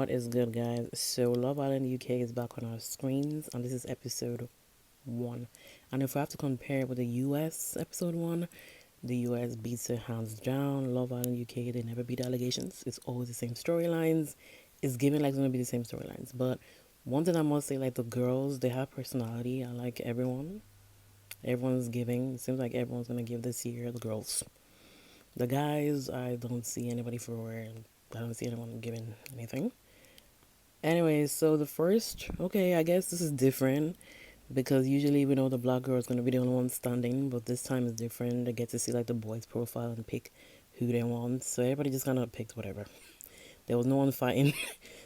What is good, guys? So, Love Island UK is back on our screens, and this is episode 1. And if I have to compare it with the US episode 1, the US beats it hands down. Love Island UK, they never beat allegations. It's always the same storylines. It's given like it's gonna be the same storylines. But one thing I must say, like the girls, they have personality. I like everyone. Everyone's giving. It seems like everyone's gonna give this year. The girls, the guys, I don't see anybody for. I don't see anyone giving anything. Anyways, so the first, okay, I guess this is different because usually we know the black girl is going to be the only one standing, but this time is different. They get to see like the boys' profile and pick who they want. So everybody just kind of picked whatever. There was no one fighting.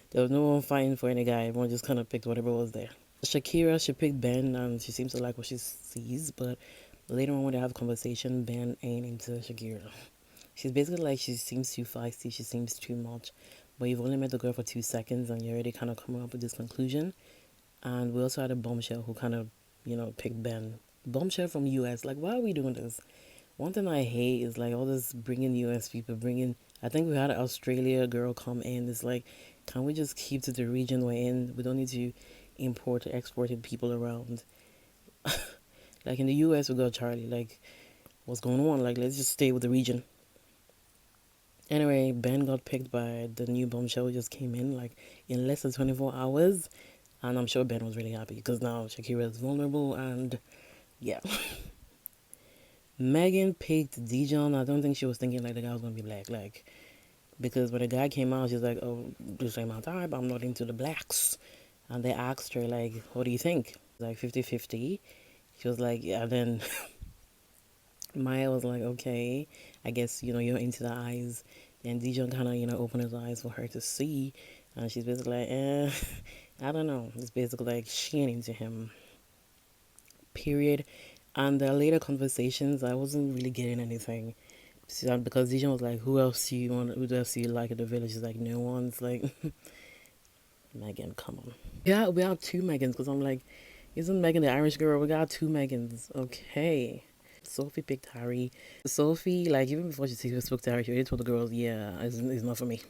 There was no one fighting for any guy. Everyone just kind of picked whatever was there. Shakira, she picked Ben and she seems to like what she sees, but later on when they have a conversation, Ben ain't into Shakira. She's basically like she seems too feisty, she seems too much. But you've only met the girl for 2 seconds and you're already kind of coming up with this conclusion. And we also had a bombshell who kind of, picked Ben. Bombshell from US. Like, why are we doing this? One thing I hate is like all this bringing US people, bringing. I think we had an Australia girl come in. It's like, can we just keep to the region we're in? We don't need to import or exported people around. Like in the US, we got Charlie. Like, what's going on? Like, let's just stay with the region. Anyway, Ben got picked by the new bombshell who just came in like in less than 24 hours. And I'm sure Ben was really happy because now Shakira is vulnerable and yeah. Megan picked Dijon. I don't think she was thinking like the guy was going to be black. Like, because when the guy came out, she's like, oh, this ain't my type. I'm not into the blacks. And they asked her, like, what do you think? Like 50-50. She was like, yeah. Then Maya was like, okay, I guess, you're into the eyes. And Dijon kind of, opened his eyes for her to see. And she's basically like, I don't know. It's basically like she ain't into him. Period. And the later conversations, I wasn't really getting anything. So, because Dijon was like, who else do you want? Who else do you like at the village? She's like, no one's like, Megan, come on. Yeah, we have two Megans because I'm like, isn't Megan the Irish girl? We got two Megans. Okay. Sophie picked Harry. Sophie, like, even before she spoke to Harry, she already told the girls, yeah, it's not for me.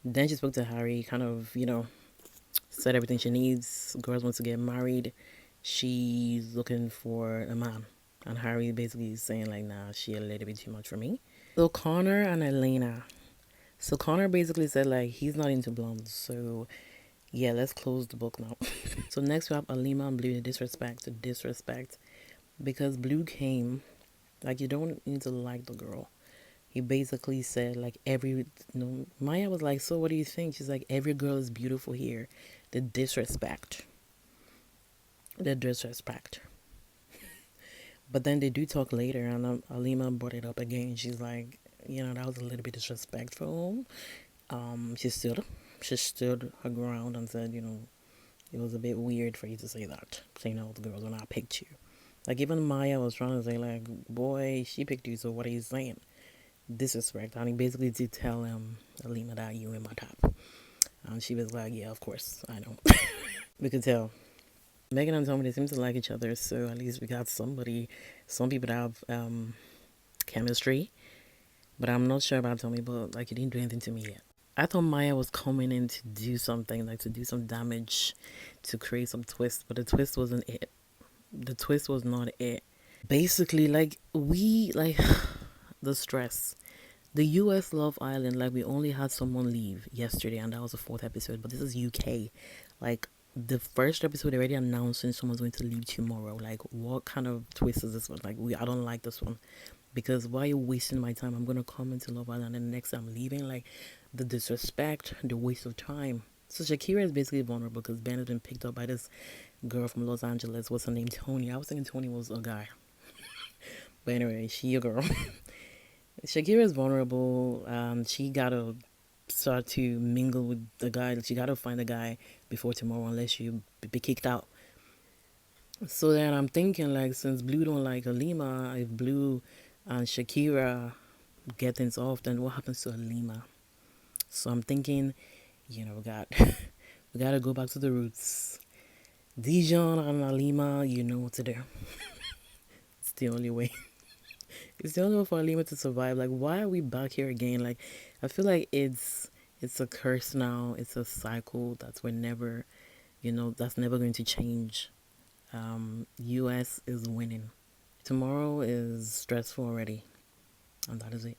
Then she spoke to Harry, kind of, said everything she needs. Girls want to get married. She's looking for a man. And Harry basically is saying, like, nah, she a little bit too much for me. So Connor and Elena. So Connor basically said, like, he's not into blondes. So, yeah, let's close the book now. So next we have Alima and Blue, the disrespect. Because Blue came, like, you don't need to like the girl. He basically said, like, Maya was like, so what do you think? She's like, every girl is beautiful here. The disrespect. The disrespect. But then they do talk later, and Alima brought it up again. She's like, that was a little bit disrespectful. She stood her ground and said, it was a bit weird for you to say that, saying all the girls when I picked you. Like even Maya was trying to say, like, boy, she picked you, so what are you saying? Disrespect. And he basically did tell Alima that you in my top, and she was like, yeah, of course, I know. We could tell. Megan and Tommy, they seem to like each other, so at least we got some people that have chemistry. But I'm not sure about Tommy, but like he didn't do anything to me yet. I thought Maya was coming in to do something, like to do some damage, to create some twist, but the twist wasn't it. The twist was not it. Basically, like the stress. The US Love Island, like we only had someone leave yesterday, and that was the fourth episode. But this is UK. Like the first episode already announcing someone's going to leave tomorrow. Like what kind of twist is this one? Like I don't like this one. Because why are you wasting my time? I'm gonna come into Love Island and the next time I'm leaving, like the disrespect, the waste of time. So Shakira is basically vulnerable because Ben has been picked up by this girl from Los Angeles. What's her name? Tony. I was thinking Tony was a guy. But anyway, she a girl. Shakira is vulnerable. She gotta start to mingle with the guy. She gotta find a guy before tomorrow, unless you be kicked out. So then I'm thinking, like, since Blue don't like Alima, if Blue and Shakira get things off, then what happens to Alima? So I'm thinking, we gotta go back to the roots. Dijon and Alima, you know what to do. It's the only way. It's the only way for Alima to survive. Like, why are we back here again? Like, I feel like it's It's a curse now. It's a cycle that's we're never, that's never going to change. US is winning. Tomorrow is stressful already, and that is it.